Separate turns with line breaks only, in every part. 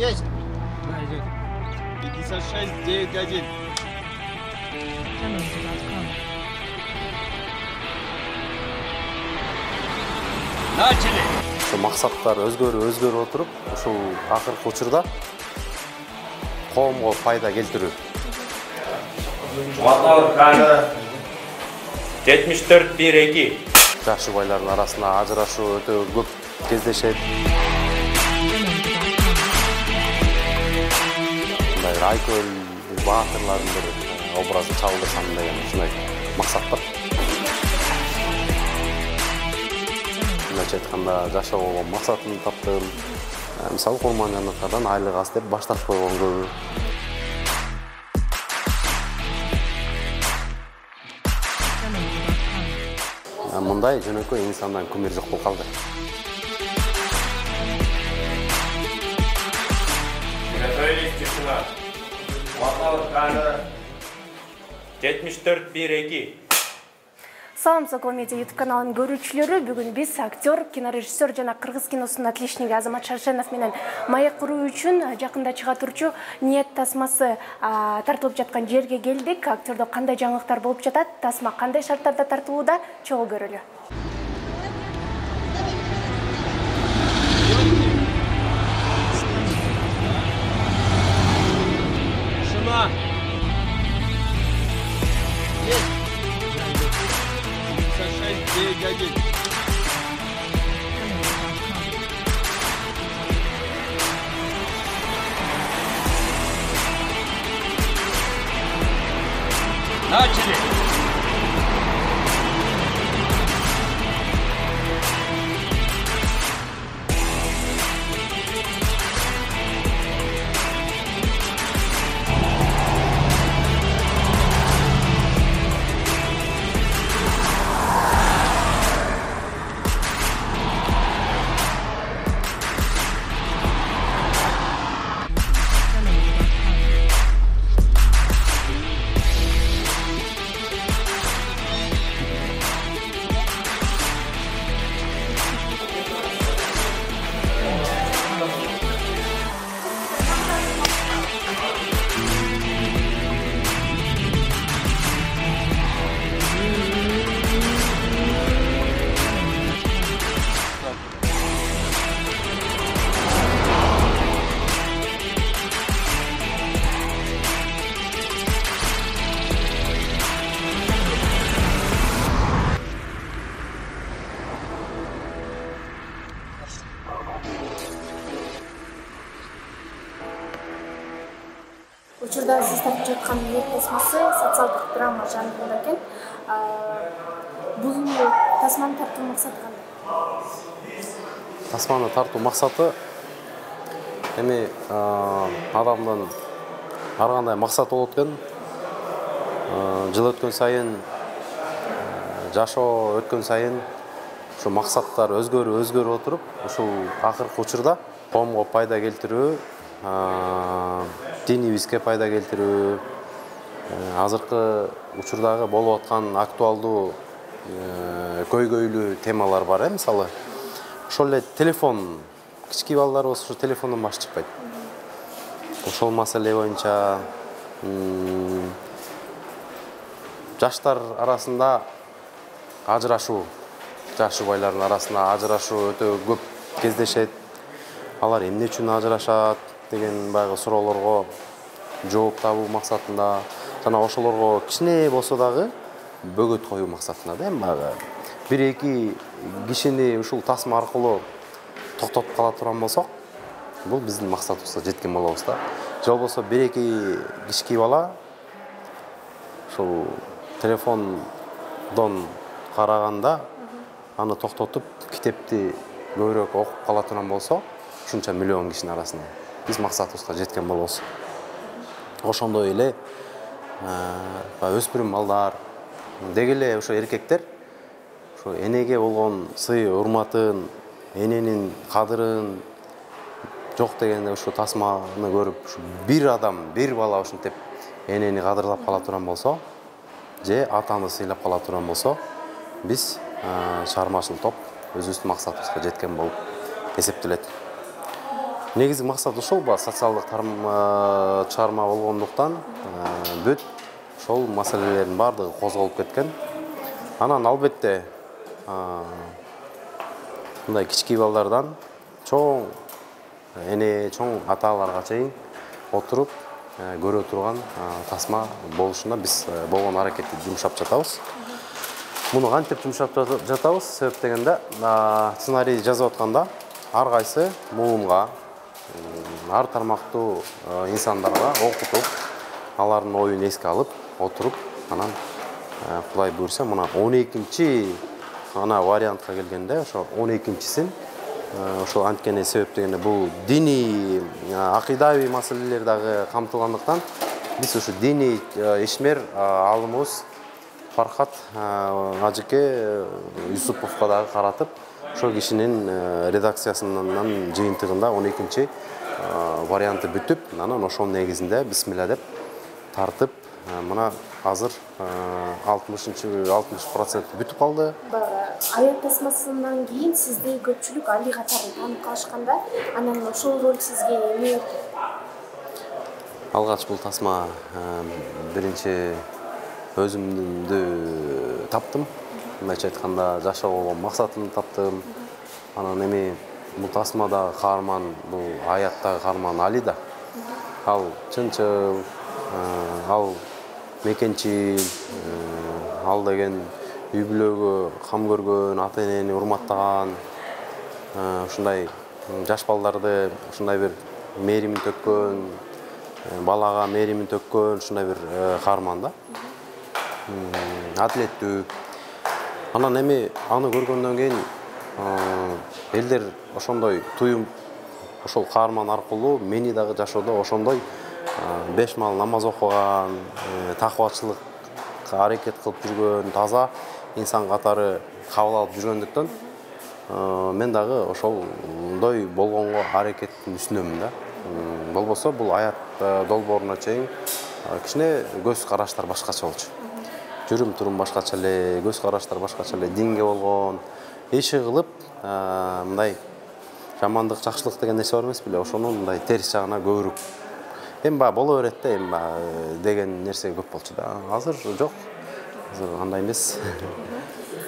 Есть.
5691. Начали.
Максаттар өзгөрүп отуруп, ушул акыркы учурда коомго пайда келтирүү.
Баталов камера 74-12.
Жаш жубайлардын арасында ажырашуу өтө көп кездешет. Мындай Айкөл баатырлардын бир образын чагылдырсам деген ушундай максат бар. Мындайча айтканда жашоого максатын таптым. Мисалы Курман Жаннаттардан айлык аз деп баш тартып койгон көбү. Мындай жөнөкөй инсандан күмөр жок болуп калды.
Готовились, тишина. Баталов камера 74-12.
Салам Сокомедия YouTube каналынын көрүүчүлөрү, бүгүн биз актер, кинорежиссер жана кыргыз киносунун отличниги Азамат Шаршенов менен маек куруу үчүн жакында чыга турчу Ниет тасмасы тартылып жаткан жерге келдик. Актердо кандай жаңылыктар болуп жатат, тасма кандай шарттарда тартылууда, чогуу көрөлү.
Тишина. Есть. 5691. Начали.
Учурда сиз тартып жаткан Ниет тасмасы социалдык драма жанрында экен. Бул тасманы тартуу максаты кандай?
Тасманы тартуу максаты эми адамдын ар кандай максаты болот экен. Жыл өткөн сайын, жашоо өткөн сайын ушу максаттар өзгөрүп отуруп, ушул акыркы учурда коомго пайда келтирүү, динибизге пайда келтирүү, азыркы учурдагы болуп аткан актуалдуу көйгөйлүү темалар бар, мисалы. Ошол эле телефон, кички балдарыбыз ушу телефондон баш чыкпайт. Ошол маселе боюнча жаштар арасында ажырашуу, жаш жубайлардын арасында ажырашуу өтө көп кездешет. Алар эмне үчүн ажырашат деген баягы суроолорго жооп табуу максатында жана ошолорго кичине болсо дагы бөгөт коюу максатында да, баягы бир-эки кишини ушул тасма аркылуу токтотуп кала турган болсок, бул биздин максатыбызга жеткен болобуз да. Же болбосо бир-эки кички бала ушул телефондон караганда аны токтотуп китепти көбүрөөк окуп кала турган болсо, ушунча миллион кишинин арасында биз максатыбызга жеткен болобуз. Ошондой эле өспүрүм балдар, деги эле ошо эркектер ошо энеге болгон сый урматын, эненин кадырын жок дегенде ушу тасманы көрүп, бир адам, бир бала ушинтип энени кадырлап кала турган болсо, же атаны сыйлап кала турган болсо, биз чыгармачыл топ өзүбүздүн максатыбызга жеткен болуп эсептелет. негизги максат ошол ба социалдык чыгарма болгондуктан бүт ошол маселелердин баардыгы козголуп кеткен. Анан албетте мындай кички балдардан чоң эне, чоң аталарга чейин отуруп көрө турган тасма болушуна биз болгон аракетти жумшап жатабыз. Муну кантип жумшап жатабыз? Себеп дегенде, сценарий жазып атканда ар кайсы муунга, ар тармактуу инсандарга окутуп, алардын оюн эске алып, отуруп, анан Кудай буйрса, мына 12-чи вариантка келгенде, ошо 12-чисин ошол анткени себеп дегенде бул диний, акыйдавий маселелер дагы камтылгандыктан биз ушу диний ишмер алымыбыз Фархат Ажыке Юсуповго дагы каратып, ошол кишинин редакциясынын жыйынтыгында 12-чи варианты бүтүп, анан ошол негизинде бисмилла деп тартып, мына азыр 60% бүтүп калды.
Аят тасмасынан кийин сизди көпчүлүк Али катары таанып калышканда, анан ошол роль сизге эмне берди?
Алгач бул тасма биринчи өзүмдү таптым. Мындайча айтканда, жашоого максатымды таптым. Анан эми бул тасмада каарман, бул аяттагы каарман Али да. Ал чынчыл, ал мекенчил, ал деген үй бүлөгө кам көргөн, ата-энени урматтаган, ушундай жаш балдарды ушундай бир мээримин төккөн, балага мээримин төккөн ушундай бир каарман да. Адилеттүү. Анан эми аны көргөндөн кийин элдер ошондой туюм, ошол каарман аркылуу мени дагы жашоодо ошондой 5 маал намаз окуган, такыбачылыкка аракет кылып жүргөн, таза инсан катары кабыл алып жүргөндүктөн мен дагы ошондой болгонго аракеттин үстүнөмүн да. Болбосо бул аят долбооруна чейин кичине көз караштар башкача болчу. Жүрүм турум башкача эле, көз караштар башкача эле, динге болгон иши кылып, мындай жамандык, жакшылык деген нерсе бар эмес беле, ошонун мындай терс жагына көбүрөөк. Эми боло берет да, эми деген нерсе көп болчу да. Азыр жок. Азыр андай эмес.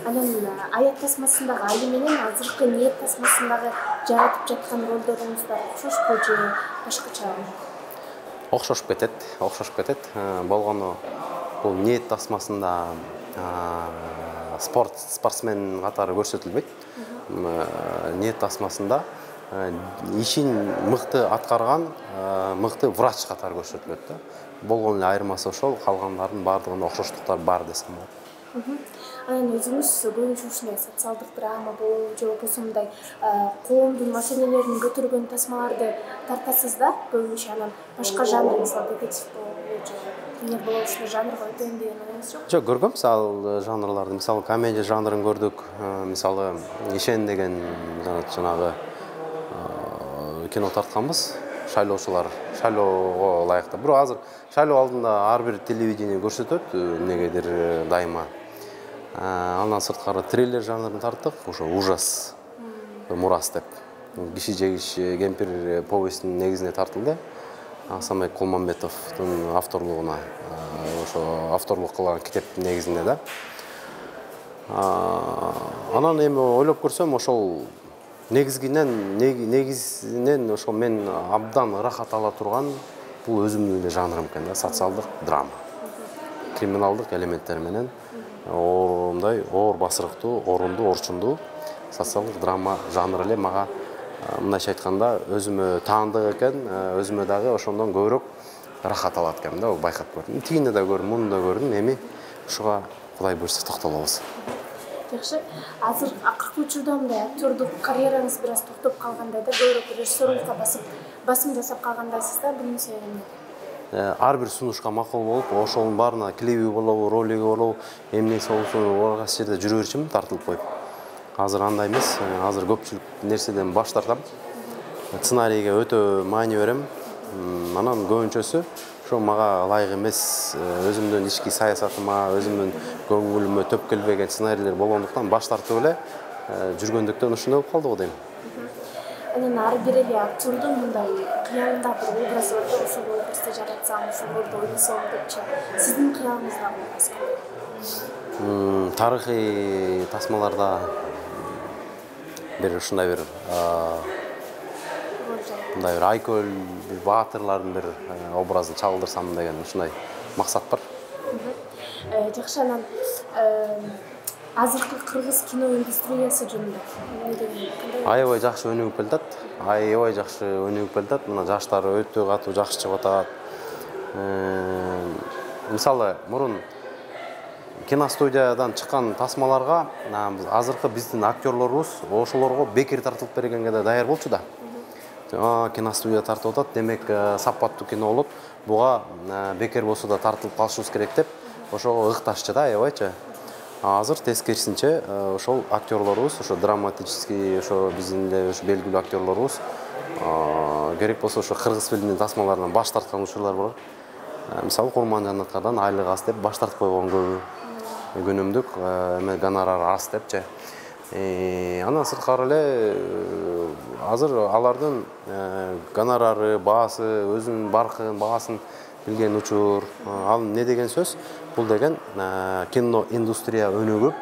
Анан аят тасмасындагы Али менен азыркы ниет тасмасындагы жаратып жаткан ролдоруңуздар окшошпу же башкачабы?
Окшошуп кетет. Болгону бул ниет тасмасында спортсмен катары көрсөтүлбөйт. Ниет тасмасында ишин мыкты аткарган, мыкты врач катары көрсөтүлөт да. Болгон эле айырмасы ошол, калгандардын баардыгында окшоштуктар бар десем болот.
Анан өзүңүз көбүнчө ушундай социалдык драма болуп, же болбосо мындай коомдун маселелерин көтөргөн тасмаларды тартасыз да, көбүнчө анан башка жанр, мисалы детектив болобу же триллер болобу, ушундай жанрга өтөйүн деген оюңуз жокпу?
Жок, көргөм мисалы жанрларды, мисалы комедия жанрын көрдүк, мисалы Ишен деген жанагы кино тартканбыз. Шайлоочулар, шайлоого ылайыктуу. Бирок азыр шайлоо алдында ар бир телевидение көрсөтөт, эмнегедир дайыма. Андан сырткары триллер жанрын тарттык, ошо ужас, мурас деп. Киши жегиш кемпир повестинин негизине тартылды. Самай Кулманбетовдун авторлугуна, ошо авторлук кылган китептин негизинде да. Анан эми ойлоп көрсөм, ошол негизинен ошо мен абдан ырахат ала турган бул өзүмдүн эле жанрым экен да, социалдык драма. Криминалдык элементтер менен мындай оор басырыктуу, орундуу, орчундуу социалдык драма жанры эле мага мындайча айтканда өзүмө таандык экен, өзүмө дагы ошондон көбүрөөк ырахат алат экенмин да, байкап көрдүм. Тигине да көрдүм, муну да көрдүм, эми ушуга Кудай буйрса токтолобуз.
Жакшы. Азыр акыркы учурда мындай актёрдук карьераңыз бир аз токтоп калгандай да, көбүрөөк режиссерлукка басым жасап калгандайсыз да, бунун себеби эмне?
Ар бир сунушка макул болуп, ошонун баарына клиби болобу, ролиги болобу, эмнеси болсо ор кайсы жерде жүрө берчүмүн, тартылып коюп. Азыр андай эмес, азыр көпчүлүк нерседен баш тартам. Сценарийге өтө маани берем. Анан көбүнчөсү ошо мага ылайык эмес, өзүмдүн ички саясатыма, өзүмдүн көңүлүмө төп келбеген сценарийлер болгондуктан баш тартып эле жүргөндүктөн ушундай болуп калды го дейм.
Анан ар бир эле актердун мындай кыялында бир образ бар, ошол образды жаратсам, ошол ролду ойносом депчи. Сиздин кыялыңызда образ кандай?
Тарыхый тасмаларда бир ушундай бир мындай бир айкөл, бир баатырлардын бир образын чагылдырсам деген ушундай максат бар.
Жакшы, анан азыркы кыргыз кино индустриясы жөнүндө
аябай жакшы өнүгүп келатат. Аябай жакшы өнүгүп келатат. Мына жаштар өтө катуу жакшы чыгып атат. Мисалы, мурун киностудиядан чыккан тасмаларга азыркы биздин актерлорубуз ошолорго бекер тартылып бергенге да даяр болчу да. Киностудия тартып атат, демек сапаттуу кино болот. Буга бекер болсо да тартылып калышыбыз керек деп ошого ыкташчы да, аябайчы. Азыр тескерисинче ошол актерлорубуз, ошо драматический, ошо биздин белгилүү актерлорубуз керек болсо ошо кыргыз фильмдин тасмаларынан баш тарткан учурлар бар. Мисалы, Курман Жанаткадан айлык аз деп баш тартып койгон көбү. Күнүмдүк гонорар аз депчи. Андан сырткары эле азыр алардын гонорары, баасы, өзүнүн баркын, баасын билген учур. Ал не деген сөз? Бул деген кино индустрия өнүгүп,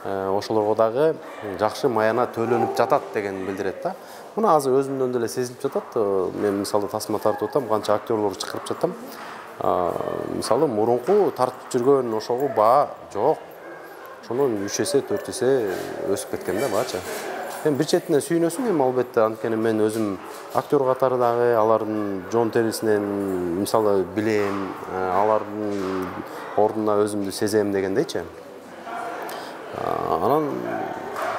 ошолорго дагы жакшы маяна төлөнүп жатат деген билдирет да. Мына азыр өзүмдөн деле сезилип жатат. Мен мисалы тасма тартып атам, канча актерлор чакырып жатам. Мисалы, мурунку тартып жүргөн ошого баа жок. Ошонун 3 эсе, 4 эсе өсүп кеткен да баачы. Мен бир четинен сүйүнөсүң, эми албетте, анткени мен өзүм актер катары дагы алардын жон терисинен мисалы билем, алардын ордуна өзүмдү сезем дегендейчи. Анан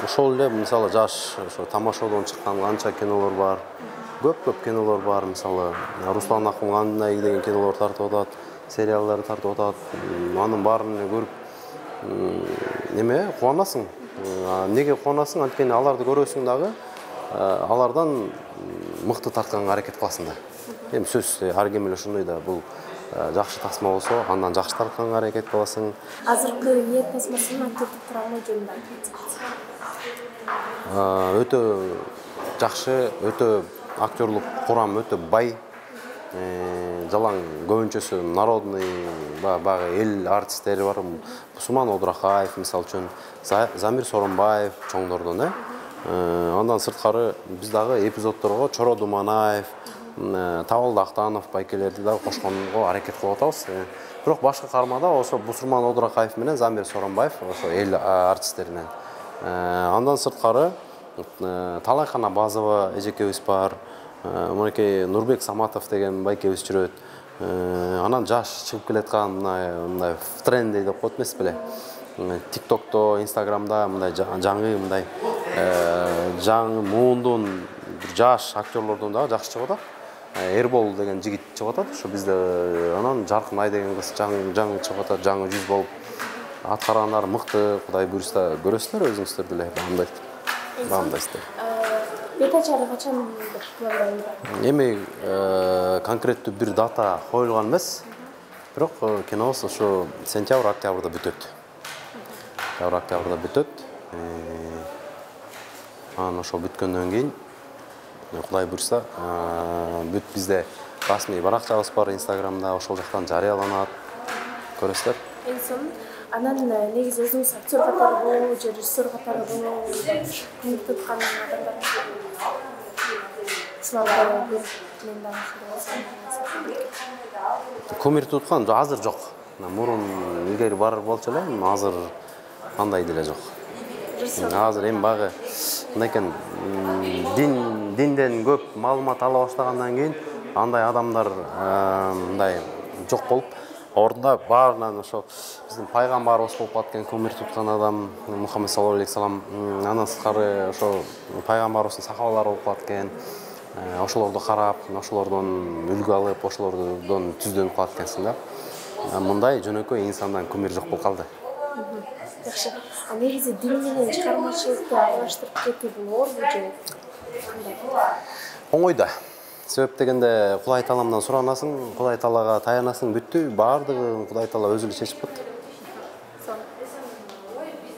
ошол эле мисалы жаш ошо тамашодон чыккан канча кинолор бар. Көп кинолор бар, мисалы Руслан Акым кандай деген кинолор тартып атат, сериалдар тартып атат. Анын баарын көрүп неме кубанасың. Неге кубанасың? Анткени аларды көрөсүң дагы, алардан мыкты тартканга аракет кыласың да. Эми сөзсүз ар ким эле ошондой да, бул жакшы тасма болсо, андан жакшы тартканга аракет кыласың.
Азыркы ниет тасмасынын актерлик курамы жөнүндө айтыңыз.
Өтө жакшы, өтө актерлук курам өтө бай. Жалаң көбүнчөсү народный багы эл артисттери бар. Суман Одуракаев мисалы үчүн, Замир Соронбаев чоңдордон. Андан сырткары биз дагы эпизоддорго Чоро Думанаев, Табалды Актанов байкелерди дагы кошконго аракет кылып атабыз. Бирок башкы кармада ошо Бусурман Одуракаев менен Замир Соронбаев ошо эл артисттеринен. Андан сырткары Талайкана Базова эжекебиз бар. Мынакей Нурбек Саматов деген байкебиз жүрөт. Анан жаш чыгып келаткан мындай в тренде деп коет эмес беле. TikTokто, Instagramда мындай жаңы мындай жаңы муундун жаш актерлордон дагы жакшы чыгып атат. Эрбол деген жигит чыгып атат. Ошо бизде анан Жаркын Ай деген кыз жаңы чыгып атат, жаңы жүз болуп аткарандар мыкты. Кудай буйруса көрөсүздөр өзүңүздөр деле баамдайсыздар.
Бетачары качан деп пландайбыз?
Эми конкреттүү бир дата коюлган эмес. Бирок кинобуз ошо сентябрь-октябрда бүтөт. Октябрда бүтөт. Анан ошо бүткөндөн кийин Кудай буйруса бүт бизде расмий баракчабыз бар Instagramда, ошол жактан жарыяланат. Көрөсүздөр.
Эң сонун анан негизи өзүңүз актер катары болобу, же режиссер катары болобу, көңүл туткан адамдар
көмүр туткан азыр жок. Мурун илгери бар болчу эле, азыр андай деле жок. Азыр эми багы мындай экен, динден көп маалымат ала баштагандан кийин андай адамдар мындай жок болуп, ордунда баарынан ошо биздин пайгамбарыбыз болуп калат көмүр туткан адам Мухаммед саллаллаху алейхи вассалам. Андан сырткары ошо пайгамбарыбыздын сахабалары болуп калат экен. Ошолорду карап, ошолордон үлгү алып, ошолордон түздөнүп калат экенсиң да. Мындай жөнөкөй инсандан көмүр жок болуп калды.
Жакшы. Негизи дин менен чыгармачылыкты аралаштырып кетүү бул оорбу же кандай?
Оңой да. Себеп дегенде Кудай Тааламдан суранасың, Кудай Таалага таянасың, бүттү, баардыгын Кудай Таала өзү эле чечип коет.